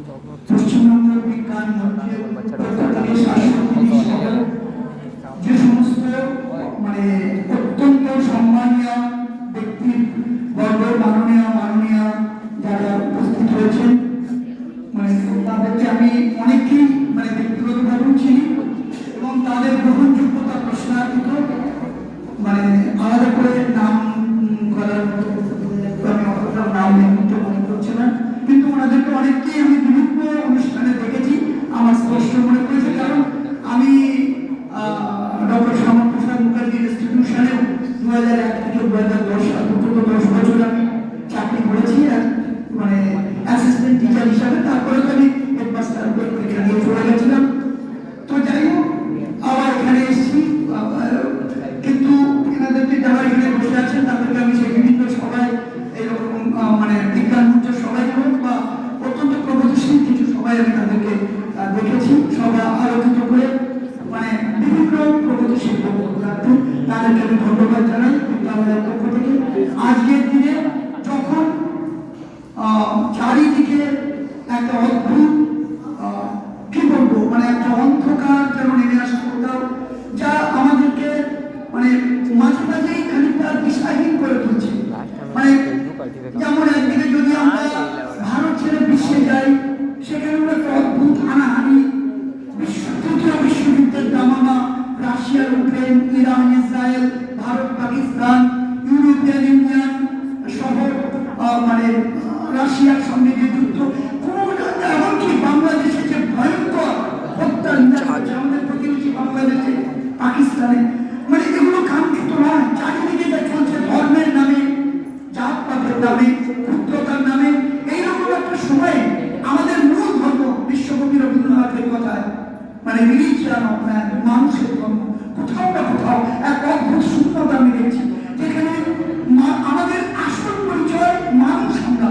পশ্চিমবঙ্গ বিজ্ঞান মঞ্চের যে সমস্ত মানে অত্যন্ত সম্মানীয় ব্যক্তির বর্গ মাননীয় যারা উপস্থিত হয়েছেন, মানে তাদেরকে আমি অনেকেই মানে ব্যক্তিগতভাবেও চিনি এবং তাদের গ্রহণযোগ্যতা প্রশ্নার্থিত মানে আলাদা করে নাম করার আমি অতটা নাম মনে করছি না, কিন্তু ওনাদেরকে অনেককেই আমি বিভিন্ন অনুষ্ঠানে দেখেছি। আমার স্পষ্ট মনে পড়েছে, কারণ আমি ডক্টর শ্যামাপ্রসাদ মুখার্জি ইনস্টিটিউশনেও 2001 থেকে 2010 সাল পর্যন্ত 10 বছর আমি চাকরি করেছি মানে অ্যাসিস্ট্যান্ট টিচার হিসাবে। তারপরে তো আমি হেডমাস্টার পরীক্ষা দিয়ে চলে গেছিলাম। তো যাই হোক, আবার এখানে এসেছি, কিন্তু এনাদেরকে যারা এখানে বসে আছেন তাদেরকে আমি সেই বিভিন্ন সভায় এরকম মানে বিজ্ঞান মঞ্চের সবাই হোক বা অত্যন্ত প্রগতিশীল কিছু সবাই আমি তাদেরকে দেখেছি, সভা আলোচিত করে মানে বিভিন্ন প্রগতিশীল বক্তব্য রাখতেন। তাদেরকে আমি ধন্যবাদ জানাই বিদ্যালয়ের পক্ষ থেকে। আজকের দিনে যখন চারিদিকে একটা অদ্ভুত কি বলবো মানে একটা অন্ধকার যেন নেমে আসছে কোথাও, যা আমাদেরকে মানে মাঝে মাঝেই খানিকটা দিশাহীন করে তুলছে। মানে যেমন একদিকে যদি আমরা ভারত ছেড়ে বিশ্বে যাই, সেখানে একটা অদ্ভুত হানাহানি, তৃতীয় বিশ্বযুদ্ধের দামামা, Russia Ukraine, Iran Israel, Bharat Pakistan, European Union সহ মানে রাশিয়ার সঙ্গে যে যুদ্ধ, এমনকি বাংলাদেশে যে ভয়ঙ্কর হত্যা আমাদের প্রতিবেশী বাংলাদেশে পাকিস্তানে, মানে এগুলো কাঙ্ক্ষিত নয়। চারিদিকে যা চলছে ধর্মের নামে, জাতপাতের নামে, ক্ষুদ্রতার নামে, এইরকম একটা সময়ে আমাদের মূল ধর্ম বিশ্বকবি রবীন্দ্রনাথের কথায় মানে রিলিজিয়ান অফ ম্যান, মানুষের ধর্ম, কোথাও না কোথাও এক অদ্ভুত শূন্যতা আমি দেখছি, যেখানে আমাদের আসল পরিচয় মানুষ, আমরা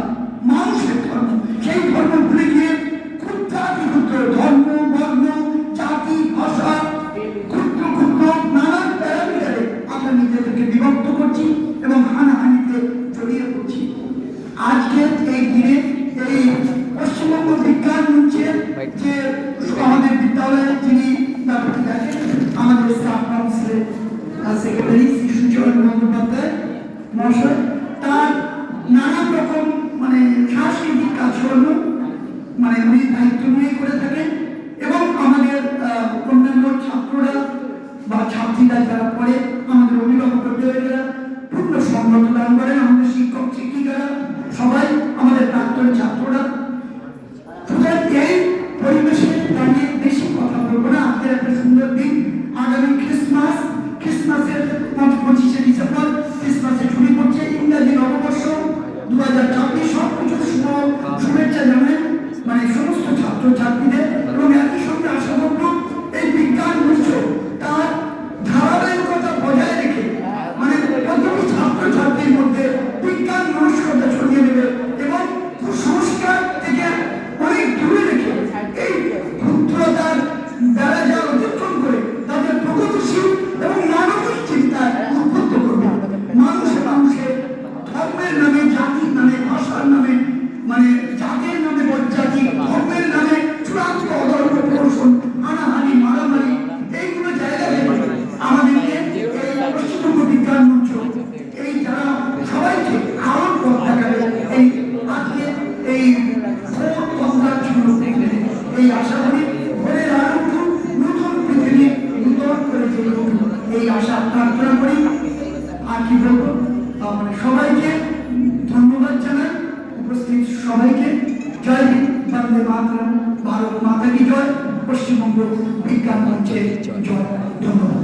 মানুষের ধর্ম, সেই ধর্ম ভুলে গিয়ে ক্ষুদ্রাতি ক্ষুদ্র ধর্ম, বর্ণ, জাতি, ভাষা, ক্ষুদ্র ক্ষুদ্র নানান প্যারামিটারে আমরা নিজেদেরকে বিভক্ত করছি এবং হানাহানিতে জড়িয়ে পড়ছি। আজকে এই দিনে এই পশ্চিমবঙ্গ বিজ্ঞান মঞ্চের যে আমাদের বিদ্যালয়ে যিনি ব্যাপারটি দেখেন, আমাদের স্টাফ কাউন্সিলের সেক্রেটারি শ্রী সুচরণ বন্দ্যোপাধ্যায় মহাশয়, তার নানান রকম মানে সাংস্কৃতিক কাজকর্ম মানে উনি দায়িত্ব নিয়ে করে থাকেন এবং আমাদের অন্যান্য ছাত্ররা বা ছাত্রীরা যারা পড়ে, আমাদের অভিভাবকরা পূর্ণ সম্মত দান করেন, আমাদের শিক্ষক শিক্ষিকারা সবাই, আমাদের প্রাক্তন ছাত্ররা। সুতরাং এই পরিবেশে দাঁড়িয়ে বেশি কথা বলবো না। আজকের একটা সুন্দর দিন, আগামী ক্রিসমাসের 25শে ডিসেম্বর ক্রিসমাসে ছুটি পড়ছে, ইংরাজি নববর্ষ 2026, সব কিছু শুভেচ্ছা জানাই মানে সমস্ত ছাত্র ছাত্রীদের। এবং একই সঙ্গে আশা করব এই বিজ্ঞান মঞ্চ তার ধারাবাহিকতা বজায় রেখে মানে প্রতিটি ছাত্র ছাত্রীর মধ্যে বিজ্ঞান মনস্কতা ছড়িয়ে দেবে এবং কুসংস্কার থেকে অনেক দূরে রেখে এই ক্ষুদ্রতার বেড়া যা অতিক্রম করে তাদের প্রগতিশীল এবং মানবিক চিন্তায় উদ্বুদ্ধ করবে। মানুষের ধর্মের নামে, জাতির নামে, ভাষার নামে মানে জাতির নামে বজ্জাতি, ধর্মের নামে চূড়ান্ত অধর্ম প্রদর্শন, হানাহানি, মারামারি, এইগুলো জায়গা থেকে আমাদেরকে পশ্চিমবঙ্গ বিজ্ঞান মঞ্চ এই যারা সবাইকে আরো পথ দেখাবে এই আজকে এই এই আশা করি ভোরের আরম্ভ নতুন পৃথিবী নূতন করে এই আশা প্রার্থনা করি। আর কি বলবো, মানে সবাইকে ধন্যবাদ জানাই, উপস্থিত সবাইকে। জয় হিন্দ, বন্দে মাতরম, ভারত মাতা কি জয়, পশ্চিমবঙ্গ বিজ্ঞান মঞ্চের জয়। ধন্যবাদ।